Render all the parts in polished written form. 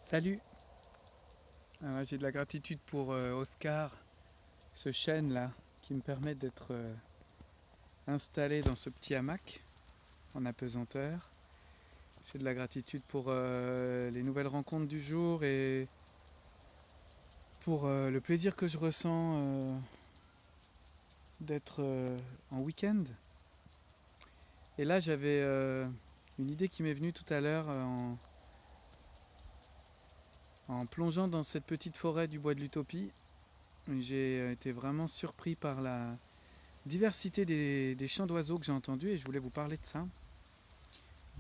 Salut. Alors, j'ai de la gratitude pour Oscar, ce chêne là qui me permet d'être installé dans ce petit hamac en apesanteur. J'ai de la gratitude pour les nouvelles rencontres du jour et pour le plaisir que je ressens d'être en week-end. Et là, j'avais une idée qui m'est venue tout à l'heure en plongeant dans cette petite forêt du bois de l'Utopie. J'ai été vraiment surpris par la diversité des chants d'oiseaux que j'ai entendus et je voulais vous parler de ça,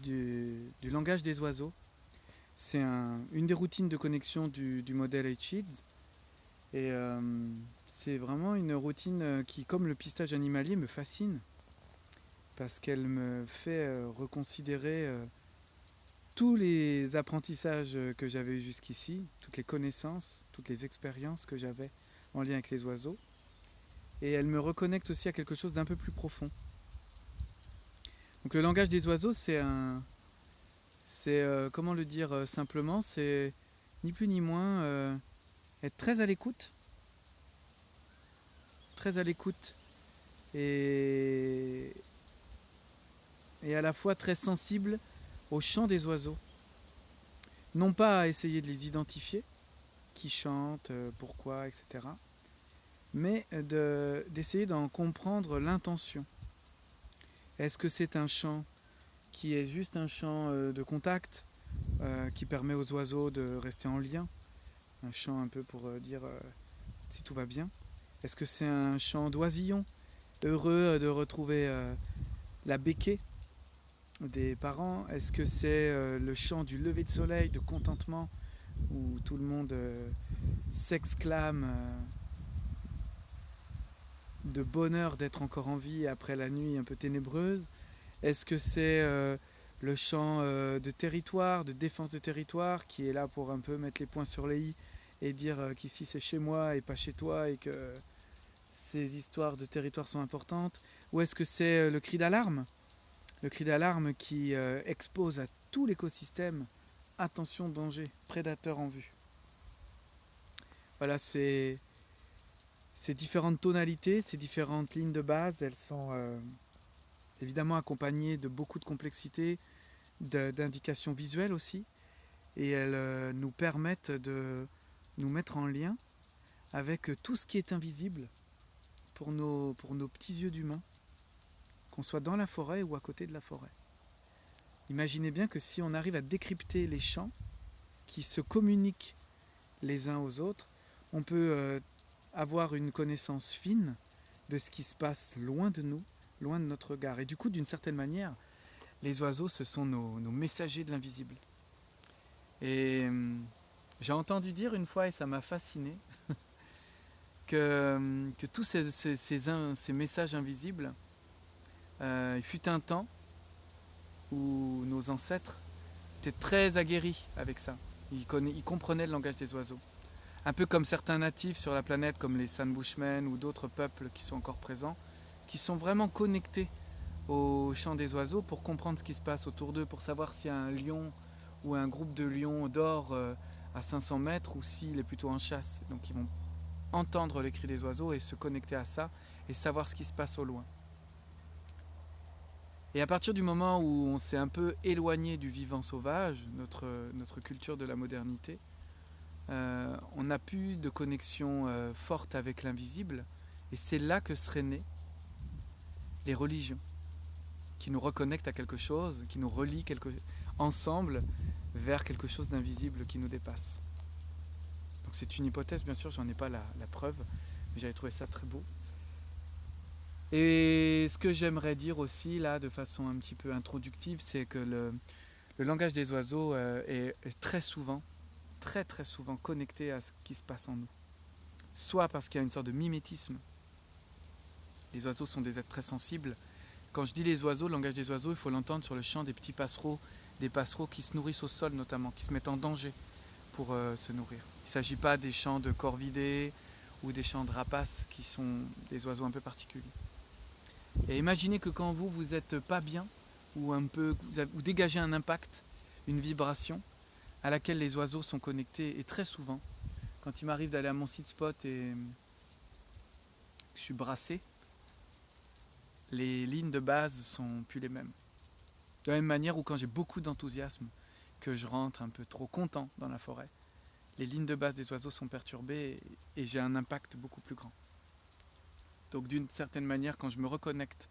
du langage des oiseaux. C'est une des routines de connexion du modèle H-Seeds et c'est vraiment une routine qui, comme le pistage animalier, me fascine parce qu'elle me fait reconsidérer tous les apprentissages que j'avais eus jusqu'ici, toutes les connaissances, toutes les expériences que j'avais en lien avec les oiseaux. Et elle me reconnecte aussi à quelque chose d'un peu plus profond. Donc le langage des oiseaux, comment le dire simplement, c'est ni plus ni moins être très à l'écoute et, et à la fois très sensible au chant des oiseaux. Non pas à essayer de les identifier, qui chantent, pourquoi, etc. Mais d'essayer d'en comprendre l'intention. Est-ce que c'est un chant qui est juste un chant de contact qui permet aux oiseaux de rester en lien, un chant un peu pour dire si tout va bien? Est-ce que c'est un chant d'oisillon, heureux de retrouver la béquée des parents? Est-ce que c'est le chant du lever de soleil, de contentement, où tout le monde s'exclame de bonheur d'être encore en vie après la nuit un peu ténébreuse? Est-ce que c'est le chant de territoire, de défense de territoire, qui est là pour un peu mettre les points sur les i et dire qu'ici c'est chez moi et pas chez toi et que ces histoires de territoire sont importantes? Ou est-ce que c'est le cri d'alarme? Le cri d'alarme qui expose à tout l'écosystème: attention, danger, prédateur en vue. Voilà, ces différentes tonalités, ces différentes lignes de base, elles sont évidemment accompagnées de beaucoup de complexité, d'indications visuelles aussi, et elles nous permettent de nous mettre en lien avec tout ce qui est invisible pour nos petits yeux d'humains, qu'on soit dans la forêt ou à côté de la forêt. Imaginez bien que si on arrive à décrypter les chants qui se communiquent les uns aux autres, on peut avoir une connaissance fine de ce qui se passe loin de nous, loin de notre regard. Et du coup, d'une certaine manière, les oiseaux, ce sont nos messagers de l'invisible. Et j'ai entendu dire une fois, et ça m'a fasciné, que tous ces messages invisibles, il fut un temps où nos ancêtres étaient très aguerris avec ça. Ils comprenaient le langage des oiseaux. Un peu comme certains natifs sur la planète, comme les San Bushmen ou d'autres peuples qui sont encore présents, qui sont vraiment connectés au chant des oiseaux pour comprendre ce qui se passe autour d'eux, pour savoir s'il y a un lion ou un groupe de lions dort à 500 mètres ou s'il est plutôt en chasse. Donc ils vont entendre les cris des oiseaux et se connecter à ça et savoir ce qui se passe au loin. Et à partir du moment où on s'est un peu éloigné du vivant sauvage, notre culture de la modernité, on n'a plus de connexion forte avec l'invisible, et c'est là que seraient nées les religions, qui nous reconnectent à quelque chose, qui nous relient ensemble vers quelque chose d'invisible qui nous dépasse. Donc c'est une hypothèse, bien sûr, j'en ai pas la preuve, mais j'avais trouvé ça très beau. Et ce que j'aimerais dire aussi, là, de façon un petit peu introductive, c'est que le langage des oiseaux est très souvent, très très souvent connecté à ce qui se passe en nous. Soit parce qu'il y a une sorte de mimétisme. Les oiseaux sont des êtres très sensibles. Quand je dis les oiseaux, le langage des oiseaux, il faut l'entendre sur le chant des petits passereaux, des passereaux qui se nourrissent au sol notamment, qui se mettent en danger pour se nourrir. Il ne s'agit pas des chants de corvidés ou des chants de rapaces qui sont des oiseaux un peu particuliers. Et imaginez que quand vous êtes pas bien, ou un peu, vous dégagez un impact, une vibration, à laquelle les oiseaux sont connectés. Et très souvent, quand il m'arrive d'aller à mon site spot et que je suis brassé, les lignes de base sont plus les mêmes. De la même manière où quand j'ai beaucoup d'enthousiasme, que je rentre un peu trop content dans la forêt, les lignes de base des oiseaux sont perturbées et j'ai un impact beaucoup plus grand. Donc d'une certaine manière, quand je me reconnecte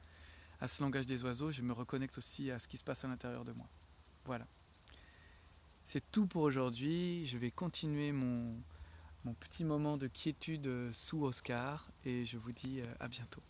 à ce langage des oiseaux, je me reconnecte aussi à ce qui se passe à l'intérieur de moi. Voilà. C'est tout pour aujourd'hui. Je vais continuer mon petit moment de quiétude sous Oscar et je vous dis à bientôt.